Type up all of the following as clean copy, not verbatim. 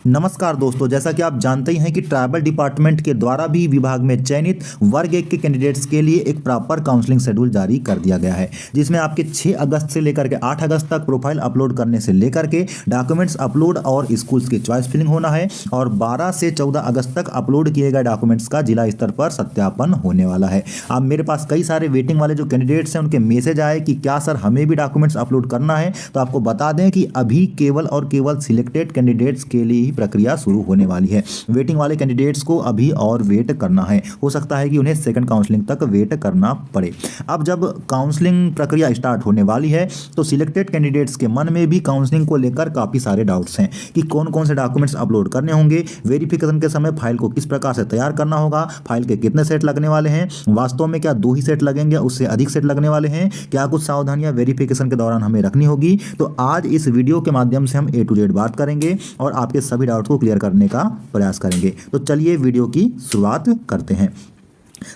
नमस्कार दोस्तों, जैसा कि आप जानते ही हैं कि ट्राइबल डिपार्टमेंट के द्वारा भी विभाग में चयनित वर्ग 1 के कैंडिडेट्स के लिए एक प्रॉपर काउंसलिंग शेड्यूल जारी कर दिया गया है, जिसमें आपके 6 अगस्त से लेकर के 8 अगस्त तक प्रोफाइल अपलोड करने से लेकर के डॉक्यूमेंट्स अपलोड और स्कूल्स की चॉइस फिलिंग होना है और 12 से 14 अगस्त तक अपलोड किए गए डॉक्यूमेंट्स का जिला स्तर पर सत्यापन होने वाला है। अब मेरे पास कई सारे वेटिंग वाले जो कैंडिडेट्स हैं उनके मैसेज आए कि क्या सर हमें भी डॉक्यूमेंट्स अपलोड करना है, तो आपको बता दें कि अभी केवल और केवल सिलेक्टेड कैंडिडेट्स के लिए प्रक्रिया शुरू होने वाली है। वेटिंग वाले कैंडिडेट्स को अभी और वेट करना है, हो सकता है कि उन्हें सेकंड काउंसलिंग तक वेट करना पड़े। अब जब काउंसलिंग प्रक्रिया स्टार्ट होने वाली है तो सिलेक्टेड कैंडिडेट्स के मन में भी काउंसलिंग को लेकर काफ़ी सारे डाउट्स हैं कि कौन कौन से डॉक्यूमेंट्स अपलोड करने होंगे, वेरिफिकेशन के समय फाइल को किस प्रकार से तैयार करना होगा, फाइल के कितने सेट लगने वाले हैं, वास्तव में क्या 2 ही सेट लगेंगे, उससे अधिक सेट लगने वाले हैं, क्या कुछ सावधानियां वेरिफिकेशन के दौरान हमें रखनी होगी। तो आज इस वीडियो के माध्यम से हम A to Z बात करेंगे और आपके सभी डाउट्स को क्लियर करने का प्रयास करेंगे। तो चलिए वीडियो की शुरुआत करते हैं।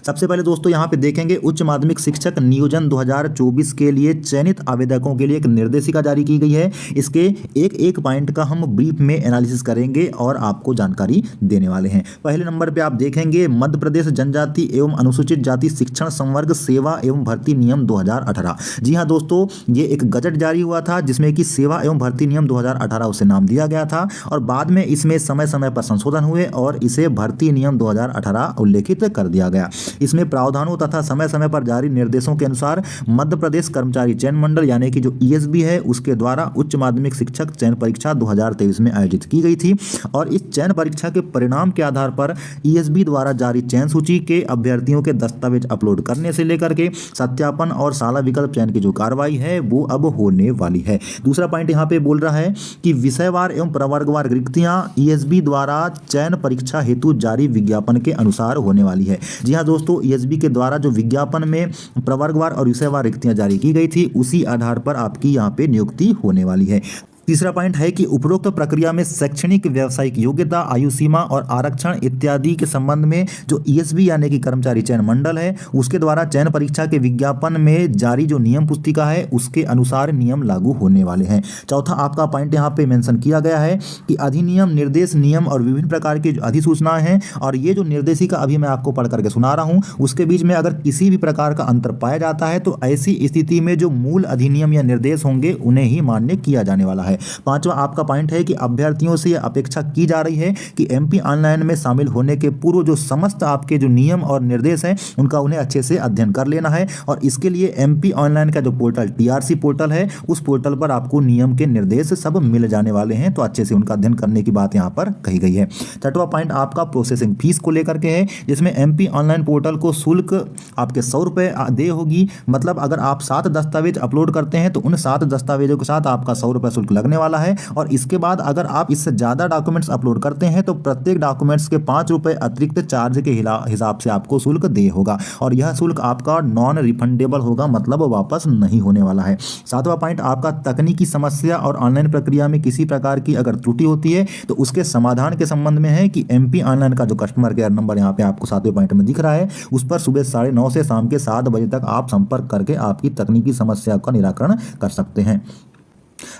सबसे पहले दोस्तों यहाँ पे देखेंगे उच्च माध्यमिक शिक्षक नियोजन 2024 के लिए चयनित आवेदकों के लिए एक निर्देशिका जारी की गई है। इसके एक एक पॉइंट का हम ब्रीफ में एनालिसिस करेंगे और आपको जानकारी देने वाले हैं। पहले नंबर पे आप देखेंगे मध्य प्रदेश जनजाति एवं अनुसूचित जाति शिक्षण संवर्ग सेवा एवं भर्ती नियम 2018। जी हाँ दोस्तों, ये एक गजट जारी हुआ था जिसमें कि सेवा एवं भर्ती नियम 2018 उसे नाम दिया गया था और बाद में इसमें समय समय पर संशोधन हुए और इसे भर्ती नियम 2018 उल्लेखित कर दिया गया। इसमें प्रावधानों तथा समय समय पर जारी निर्देशों के अनुसार मध्य प्रदेश कर्मचारी चयन मंडल यानी कि जो ESB है उसके द्वारा उच्च माध्यमिक शिक्षक चयन परीक्षा 2023 में आयोजित की गई थी और इस चयन परीक्षा के परिणाम के आधार पर ESB द्वारा जारी चयन सूची के अभ्यर्थियों के दस्तावेज अपलोड करने से लेकर के सत्यापन और शाला विकल्प चयन की जो कार्रवाई है वो अब होने वाली है। दूसरा पॉइंट यहाँ पे बोल रहा है कि विषयवार एवं प्रवर्गवार रिक्तियां ESB द्वारा चयन परीक्षा हेतु जारी विज्ञापन के अनुसार होने वाली है। जी हाँ दोस्तों, ESB के द्वारा जो विज्ञापन में प्रवर्गवार और विषयवार रिक्तियां जारी की गई थी उसी आधार पर आपकी यहाँ पे नियुक्ति होने वाली है। तीसरा पॉइंट है कि उपरोक्त प्रक्रिया में शैक्षणिक व्यावसायिक योग्यता आयु सीमा और आरक्षण इत्यादि के संबंध में जो ESB यानी कि कर्मचारी चयन मंडल है उसके द्वारा चयन परीक्षा के विज्ञापन में जारी जो नियम पुस्तिका है उसके अनुसार नियम लागू होने वाले हैं। चौथा आपका पॉइंट यहाँ पे मेंशन किया गया है कि अधिनियम निर्देश नियम और विभिन्न प्रकार की अधिसूचनाएं हैं और ये जो निर्देशिका अभी मैं आपको पढ़ करके सुना रहा हूँ उसके बीच में अगर किसी भी प्रकार का अंतर पाया जाता है तो ऐसी स्थिति में जो मूल अधिनियम या निर्देश होंगे उन्हें ही मान्य किया जाने वाला है। पांचवा आपका पॉइंट है कि अभ्यर्थियों से यह अपेक्षा की जा रही है कि MP ऑनलाइन में शामिल होने के पूर्व जो समस्त आपके जो नियम और निर्देश हैं उनका उन्हें अच्छे से अध्ययन कर लेना है और इसके लिए MP ऑनलाइन का जो पोर्टल TRC पोर्टल है उस पोर्टल पर आपको नियम के निर्देश सब मिल जाने वाले हैं, तो अच्छे से उनका अध्ययन करने की बात यहाँ पर कही गई है। छठवां पॉइंट आपका प्रोसेसिंग फीस को लेकर के है, जिसमें MP ऑनलाइन पोर्टल को शुल्क आपके 100 रुपये दे होगी। मतलब अगर आप 7 दस्तावेज अपलोड करते हैं तो उन 7 दस्तावेजों के साथ आपका 100 रुपये शुल्क लगने वाला है और इसके बाद अगर आप इससे ज़्यादा डॉक्यूमेंट्स अपलोड करते हैं तो प्रत्येक डॉक्यूमेंट्स के 5 रुपये अतिरिक्त चार्ज के हिसाब से आपको शुल्क दे होगा और यह शुल्क आपका नॉन रिफंडेबल होगा, मतलब वापस नहीं होने वाला है। सातवां पॉइंट आपका तकनीकी समस्या और ऑनलाइन प्रक्रिया में किसी प्रकार की अगर त्रुटि होती है तो उसके समाधान के संबंध में है कि MP ऑनलाइन का जो कस्टमर केयर नंबर यहाँ पे आपको 7वें पॉइंट में दिख रहा है उस पर सुबह 9:30 से शाम के 7 बजे तक आप संपर्क करके आपकी तकनीकी समस्या का निराकरण कर सकते हैं।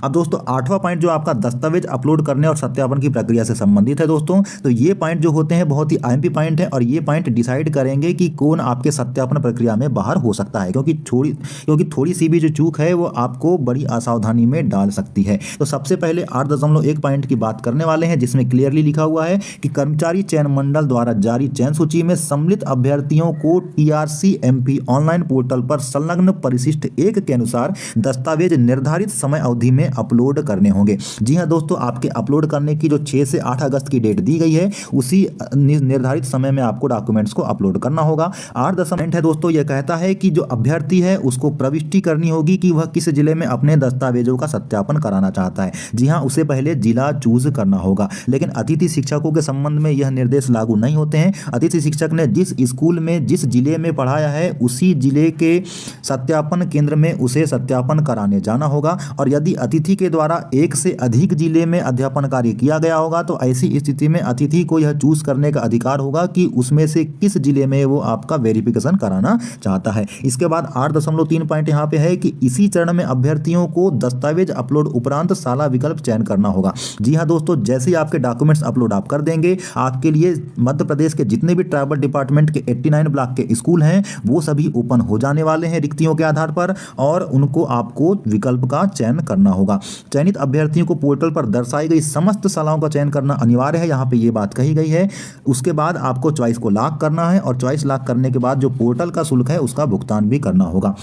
अब दोस्तों 8वां पॉइंट जो आपका दस्तावेज अपलोड करने और सत्यापन की प्रक्रिया से संबंधित है दोस्तों, तो ये पॉइंट जो होते हैं बहुत ही IMP पॉइंट है और ये पॉइंट डिसाइड करेंगे कि कौन आपके सत्यापन प्रक्रिया में बाहर हो सकता है, क्योंकि थोड़ी सी भी जो चूक है वो आपको बड़ी असावधानी में डाल सकती है। तो सबसे पहले 8.1 पॉइंट की बात करने वाले हैं जिसमें क्लियरली लिखा हुआ है कि कर्मचारी चयन मंडल द्वारा जारी चयन सूची में सम्मिलित अभ्यर्थियों को TRC MP ऑनलाइन पोर्टल पर संलग्न परिशिष्ट 1 के अनुसार दस्तावेज निर्धारित समय अवधि में अपलोड करने होंगे। जी हां दोस्तों, आपके अपलोड करने की जो 6 से 8 अगस्त की डेट दी गई है उसी निर्धारित समय में आपको डॉक्यूमेंट्स को अपलोड करना होगा। 8.1 है दोस्तों, यह कहता है कि जो अभ्यर्थी है उसको प्रविष्टि करनी होगी कि वह किस जिले में अपने दस्तावेजों का सत्यापन कराना चाहता है। जी हाँ, उसे पहले जिला चूज करना होगा, लेकिन अतिथि शिक्षकों के संबंध में यह निर्देश लागू नहीं होते हैं। अतिथि शिक्षक ने जिस स्कूल में जिस जिले में पढ़ाया है उसी जिले के सत्यापन केंद्र में उसे सत्यापन कराने जाना होगा और यदि अतिथि के द्वारा एक से अधिक जिले में अध्यापन कार्य किया गया होगा तो ऐसी स्थिति में अतिथि को यह चूज करने का अधिकार होगा कि उसमें से किस जिले में वो आपका वेरिफिकेशन कराना चाहता है। इसके बाद 8.3 पॉइंट यहाँ पे है कि इसी चरण में अभ्यर्थियों को दस्तावेज अपलोड उपरांत साला विकल्प चयन करना होगा। जी हाँ दोस्तों, जैसे ही आपके डॉक्यूमेंट्स अपलोड आप कर देंगे, आपके लिए मध्य प्रदेश के जितने भी ट्राइबल डिपार्टमेंट के 89 ब्लॉक के स्कूल हैं वो सभी ओपन हो जाने वाले हैं रिक्तियों के आधार पर, और उनको आपको विकल्प का चयन करना होगा। चयनित अभ्यर्थियों को पोर्टल पर दर्शाई गई समस्त शालाओं का चयन करना अनिवार्य है, यहाँ पे ये बात कही गई है। उसके बाद आपको चॉइस को लॉक करना है और चॉइस लॉक करने के बाद जो पोर्टल का शुल्क है उसका भुगतान भी करना होगा।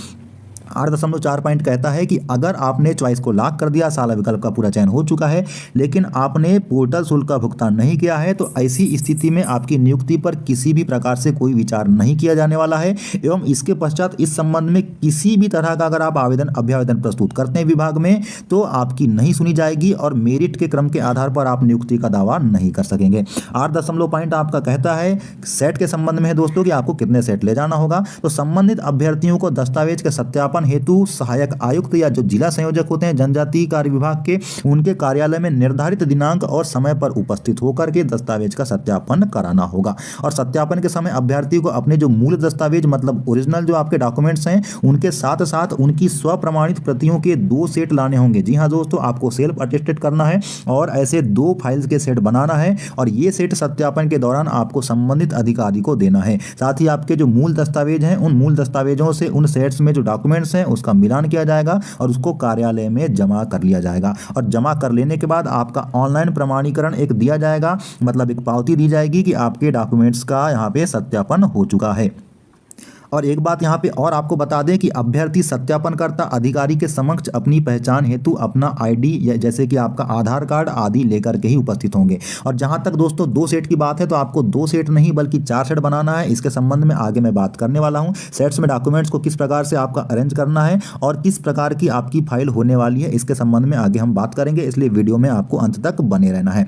8.4 पॉइंट कहता है कि अगर आपने चॉइस को लॉक कर दिया, साला विकल्प का पूरा चयन हो चुका है, लेकिन आपने पोर्टल शुल्क का भुगतान नहीं किया है, तो ऐसी स्थिति में आपकी नियुक्ति पर किसी भी प्रकार से कोई विचार नहीं किया जाने वाला है। एवं इसके पश्चात इस संबंध में किसी भी तरह का अगर आप अभ्यावेदन प्रस्तुत करते हैं विभाग में तो आपकी नहीं सुनी जाएगी और मेरिट के क्रम के आधार पर आप नियुक्ति का दावा नहीं कर सकेंगे। 8 पॉइंट आपका कहता है सेट के संबंध में है दोस्तों कि आपको कितने सेट ले जाना होगा। तो संबंधित अभ्यर्थियों को दस्तावेज के सत्यापन हेतु सहायक आयुक्त या जो जिला संयोजक होते हैं जनजातीय कार्य विभाग के, उनके कार्यालय में निर्धारित दिनांक और समय पर उपस्थित होकर के दस्तावेज का सत्यापन कराना होगा। और सत्यापन के समय अभ्यर्थी को अपने जो मूल दस्तावेज मतलब ओरिजिनल जो आपके डॉक्यूमेंट्स हैं उनके साथ साथ उनकी स्वप्रमाणित प्रतियों के 2 सेट लाने होंगे। जी हाँ दोस्तों, आपको सेल्फ अटेस्टेड करना है और ऐसे 2 फाइल्स के सेट बनाना है और ये सेट सत्यापन के दौरान आपको संबंधित अधिकारी को देना है। साथ ही आपके जो मूल दस्तावेज हैं उन मूल दस्तावेजों से उन सेट्स में जो डॉक्यूमेंट्स हैं उसका मिलान किया जाएगा और उसको कार्यालय में जमा कर लिया जाएगा। और जमा कर लेने के बाद आपका ऑनलाइन प्रमाणीकरण एक दिया जाएगा, मतलब एक पावती दी जाएगी कि आपके डॉक्यूमेंट्स का यहाँ पे सत्यापन हो चुका है। और एक बात यहाँ पे और आपको बता दें कि अभ्यर्थी सत्यापनकर्ता अधिकारी के समक्ष अपनी पहचान हेतु अपना आईडी या जैसे कि आपका आधार कार्ड आदि लेकर के ही उपस्थित होंगे। और जहाँ तक दोस्तों 2 सेट की बात है तो आपको 2 सेट नहीं बल्कि 4 सेट बनाना है। इसके संबंध में आगे मैं बात करने वाला हूँ। सेट्स में डॉक्यूमेंट्स को किस प्रकार से आपका अरेंज करना है और किस प्रकार की आपकी फाइल होने वाली है इसके संबंध में आगे हम बात करेंगे, इसलिए वीडियो में आपको अंत तक बने रहना है।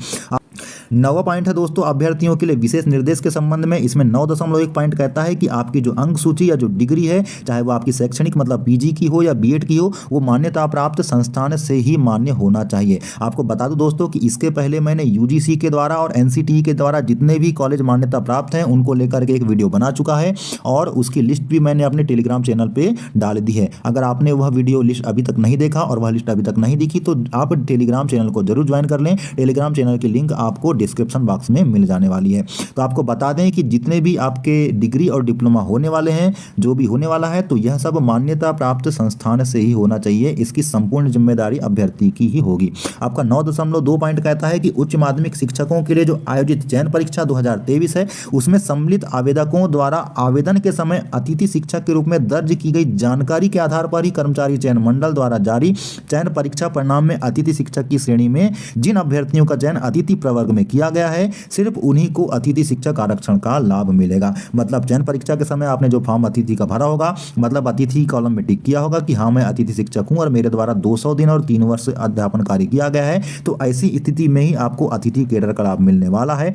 9वां पॉइंट है दोस्तों अभ्यर्थियों के लिए विशेष निर्देश के संबंध में। इसमें 9.1 पॉइंट कहता है कि आपकी जो अंक सूची या जो डिग्री है, चाहे वो आपकी शैक्षणिक मतलब पीजी की हो या बीएड की हो, वो मान्यता प्राप्त संस्थान से ही मान्य होना चाहिए। आपको बता दूं दोस्तों कि इसके पहले मैंने यूजीसी के द्वारा और एनसीटीई के द्वारा जितने भी कॉलेज मान्यता प्राप्त हैं उनको लेकर के एक वीडियो बना चुका है और उसकी लिस्ट भी मैंने अपने टेलीग्राम चैनल पर डाल दी है। अगर आपने वह वीडियो लिस्ट अभी तक नहीं देखा और वह लिस्ट अभी तक नहीं दिखी तो आप टेलीग्राम चैनल को जरूर ज्वाइन कर लें। टेलीग्राम चैनल की लिंक आपको डिस्क्रिप्शन बॉक्स में मिल जाने वाली है। तो आपको बता दें कि जितने भी आपके डिग्री और डिप्लोमा होने वाले हैं, जो भी होने वाला है, तो यह सब मान्यता प्राप्त संस्थान से ही होना चाहिए। इसकी संपूर्ण जिम्मेदारी अभ्यर्थी की ही होगी। आपका 9.2 पॉइंट कहता है कि उच्च माध्यमिक शिक्षकों के लिए जो आयोजित चयन परीक्षा 2023 है उसमें सम्मिलित आवेदकों द्वारा आवेदन के समय अतिथि शिक्षक के रूप में दर्ज की गई जानकारी के आधार पर ही कर्मचारी चयन मंडल द्वारा जारी चयन परीक्षा परिणाम में अतिथि शिक्षक की श्रेणी में जिन अभ्यर्थियों का चयन अतिथि प्रवर्ग में किया गया है सिर्फ उन्हीं को अतिथि शिक्षक आरक्षण का लाभ मिलेगा। मतलब चयन परीक्षा के समय आपने जो फॉर्म अतिथि का भरा होगा, मतलब अतिथि कॉलम में टिक किया होगा कि हाँ मैं अतिथि शिक्षक हूं और मेरे द्वारा 200 दिन और 3 वर्ष अध्यापन कार्य किया गया है, तो ऐसी स्थिति में ही आपको अतिथि कैडर का लाभ मिलने वाला है।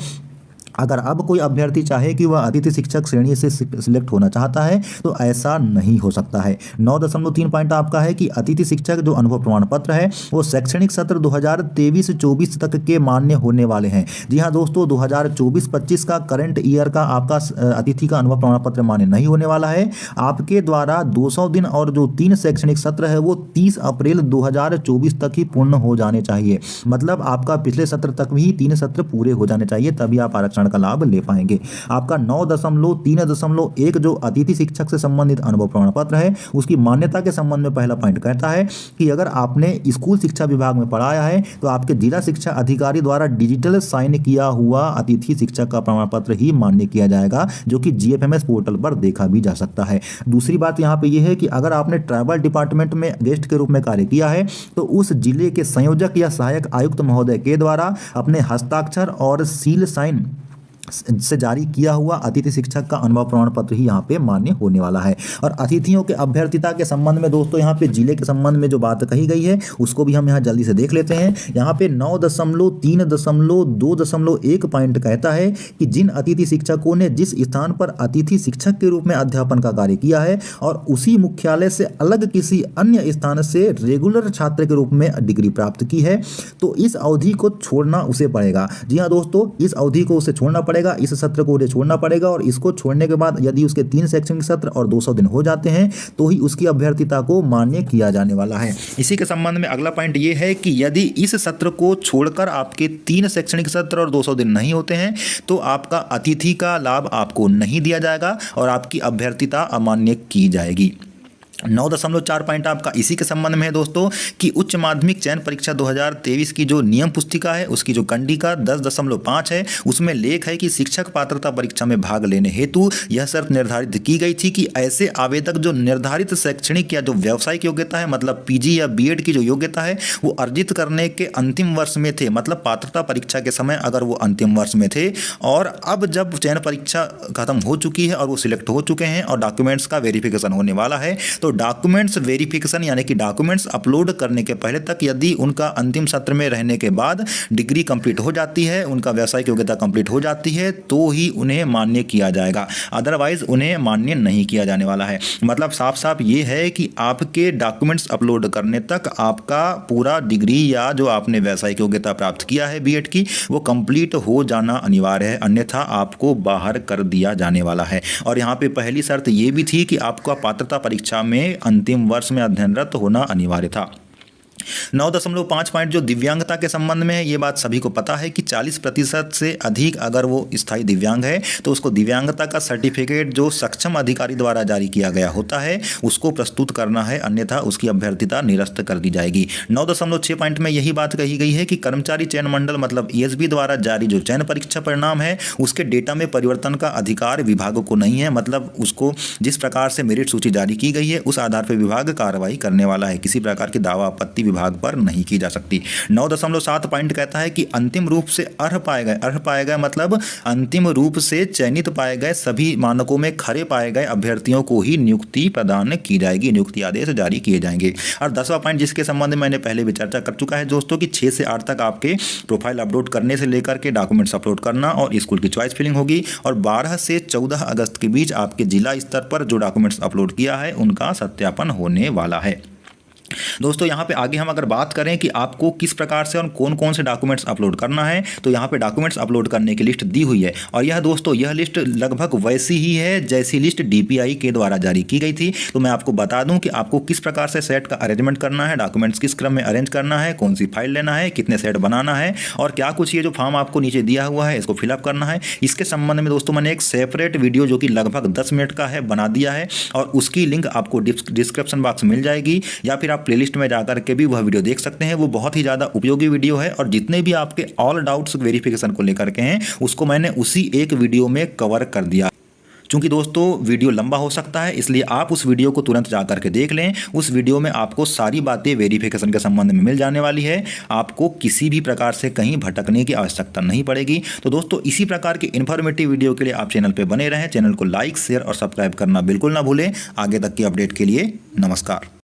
अगर अब कोई अभ्यर्थी चाहे कि वह अतिथि शिक्षक श्रेणी से सिलेक्ट होना चाहता है तो ऐसा नहीं हो सकता है। 9.3 पॉइंट आपका है कि अतिथि शिक्षक जो अनुभव प्रमाण पत्र है वो शैक्षणिक सत्र 2023-24 तक के मान्य होने वाले हैं। जी हाँ दोस्तों, 2024-25 का करंट ईयर का आपका अतिथि का अनुभव प्रमाण पत्र मान्य नहीं होने वाला है। आपके द्वारा 200 दिन और जो 3 शैक्षणिक सत्र है वो 30 अप्रैल 2024 तक ही पूर्ण हो जाने चाहिए। मतलब आपका पिछले सत्र तक भी 3 सत्र पूरे हो जाने चाहिए, तभी आप आरक्षण का लाभ ले पाएंगे। आपका 9.3.1 जो अतिथि शिक्षक से संबंधित अनुभव प्रमाण पत्र है उसकी मान्यता के संबंध में पहला पॉइंट कहता है कि अगर आपने स्कूल शिक्षा विभाग में पढ़ाया है तो आपके जिला शिक्षा अधिकारी द्वारा डिजिटल साइन किया हुआ अतिथि शिक्षक का प्रमाण पत्र ही मान्य किया जाएगा, जो कि जीएफएमएस पोर्टल पर देखा भी जा सकता है। दूसरी बात यहाँ पे यह है कि अगर आपने ट्राइबल डिपार्टमेंट में गेस्ट के रूप में कार्य किया है तो उस जिले के संयोजक या सहायक आयुक्त महोदय के द्वारा अपने हस्ताक्षर और सील साइन से जारी किया हुआ अतिथि शिक्षक का अनुभव प्रमाण पत्र ही यहाँ पे मान्य होने वाला है। और अतिथियों के अभ्यर्थिता के संबंध में दोस्तों यहाँ पे जिले के संबंध में जो बात कही गई है उसको भी हम यहाँ जल्दी से देख लेते हैं। यहाँ पे 9.3.2.1 पॉइंट कहता है कि जिन अतिथि शिक्षकों ने जिस स्थान पर अतिथि शिक्षक के रूप में अध्यापन का कार्य किया है और उसी मुख्यालय से अलग किसी अन्य स्थान से रेगुलर छात्र के रूप में डिग्री प्राप्त की है, तो इस अवधि को छोड़ना उसे पड़ेगा। जी हाँ दोस्तों, इस अवधि को उसे छोड़ना पड़ेगा, इस सत्र को उसे छोड़ना पड़ेगा। और इसको छोड़ने के बाद यदि उसके 3 शैक्षणिक सत्र और 200 दिन हो जाते हैं तो ही उसकी अभ्यर्थिता को मान्य किया जाने वाला है। इसी के संबंध में अगला पॉइंट ये है कि यदि इस सत्र को छोड़कर आपके 3 शैक्षणिक सत्र और 200 दिन नहीं होते हैं तो आपका अतिथि का लाभ आपको नहीं दिया जाएगा और आपकी अभ्यर्थिता अमान्य की जाएगी। 9.4 पॉइंट आपका इसी के संबंध में है दोस्तों कि उच्च माध्यमिक चयन परीक्षा 2023 की जो नियम पुस्तिका है उसकी जो कंडिका 10.5 है उसमें लेख है कि शिक्षक पात्रता परीक्षा में भाग लेने हेतु यह शर्त निर्धारित की गई थी कि ऐसे आवेदक जो निर्धारित शैक्षणिक या जो व्यावसायिक योग्यता है मतलब पीजी या बीएड की जो योग्यता है वो अर्जित करने के अंतिम वर्ष में थे, मतलब पात्रता परीक्षा के समय अगर वो अंतिम वर्ष में थे और अब जब चयन परीक्षा खत्म हो चुकी है और वो सिलेक्ट हो चुके हैं और डॉक्यूमेंट्स का वेरिफिकेशन होने वाला है तो डॉक्यूमेंट्स वेरिफिकेशन यानी कि डॉक्यूमेंट्स अपलोड करने के पहले तक यदि उनका अंतिम सत्र में रहने के बाद डिग्री कंप्लीट हो जाती है, उनका व्यावसायिक योग्यता कंप्लीट हो जाती है तो ही उन्हें मान्य किया जाएगा, अदरवाइज उन्हें मान्य नहीं किया जाने वाला है। मतलब साफ साफ ये है कि आपके डॉक्यूमेंट्स अपलोड करने तक आपका पूरा डिग्री या जो आपने व्यावसायिक योग्यता प्राप्त किया है बीएड की वो कंप्लीट हो जाना अनिवार्य है, अन्यथा आपको बाहर कर दिया जाने वाला है। और यहाँ पे पहली शर्त ये भी थी कि आपका पात्रता परीक्षा में अंतिम वर्ष में अध्ययनरत होना अनिवार्य था। 9.5 पॉइंट जो दिव्यांगता के संबंध में है, ये बात सभी को पता है कि 40% से अधिक अगर वो स्थायी दिव्यांग है तो उसको दिव्यांगता का सर्टिफिकेट जो सक्षम अधिकारी द्वारा जारी किया गया होता है उसको प्रस्तुत करना है, अन्यथा उसकी अभ्यर्थिता निरस्त कर दी जाएगी। 9.6 पॉइंट में यही बात कही गई है कि कर्मचारी चयन मंडल मतलब ESB द्वारा जारी जो चयन परीक्षा परिणाम है उसके डेटा में परिवर्तन का अधिकार विभाग को नहीं है, मतलब उसको जिस प्रकार से मेरिट सूची जारी की गई है उस आधार पर विभाग कार्रवाई करने वाला है, किसी प्रकार की दावा आपत्ति विभाग पर नहीं की जा सकती। 9.7 पॉइंट कहता है कि अंतिम रूप से अर्ह पाए गए मतलब अंतिम रूप से चयनित पाए गए सभी मानकों में खरे पाए गए अभ्यर्थियों को ही नियुक्ति प्रदान की जाएगी, नियुक्ति आदेश जारी किए जाएंगे। और 10वां पॉइंट जिसके संबंध में मैंने पहले भी चर्चा कर चुका है दोस्तों कि 6 से 8 तक आपके प्रोफाइल अपलोड करने से लेकर के डॉक्यूमेंट्स अपलोड करना और स्कूल की चॉइस फिलिंग होगी और 12 से 14 अगस्त के बीच आपके जिला स्तर पर जो डॉक्यूमेंट्स अपलोड किया है उनका सत्यापन होने वाला है। दोस्तों यहाँ पे आगे हम अगर बात करें कि आपको किस प्रकार से और कौन कौन से डॉक्यूमेंट्स अपलोड करना है तो यहाँ पे डॉक्यूमेंट्स अपलोड करने की लिस्ट दी हुई है और यह दोस्तों यह लिस्ट लगभग वैसी ही है जैसी लिस्ट DPI के द्वारा जारी की गई थी। तो मैं आपको बता दूं कि आपको किस प्रकार से सेट का अरेंजमेंट करना है, डॉक्यूमेंट्स किस क्रम में अरेंज करना है, कौन सी फाइल लेना है, कितने सेट बनाना है और क्या कुछ ये जो फॉर्म आपको नीचे दिया हुआ है इसको फिलअप करना है। इसके संबंध में दोस्तों मैंने एक सेपरेट वीडियो जो कि लगभग 10 मिनट का है बना दिया है और उसकी लिंक आपको डिस्क्रिप्शन बॉक्स मिल जाएगी या फिर आप प्लेलिस्ट में जाकर के भी वह वीडियो देख सकते हैं। वो बहुत ही ज़्यादा उपयोगी वीडियो है और जितने भी आपके ऑल डाउट्स वेरिफिकेशन को लेकर के हैं उसको मैंने उसी एक वीडियो में कवर कर दिया। चूंकि दोस्तों वीडियो लंबा हो सकता है इसलिए आप उस वीडियो को तुरंत जा करके देख लें। उस वीडियो में आपको सारी बातें वेरिफिकेशन के संबंध में मिल जाने वाली है, आपको किसी भी प्रकार से कहीं भटकने की आवश्यकता नहीं पड़ेगी। तो दोस्तों इसी प्रकार के इन्फॉर्मेटिव वीडियो के लिए आप चैनल पर बने रहें, चैनल को लाइक शेयर और सब्सक्राइब करना बिल्कुल ना भूलें। आगे तक की अपडेट के लिए नमस्कार।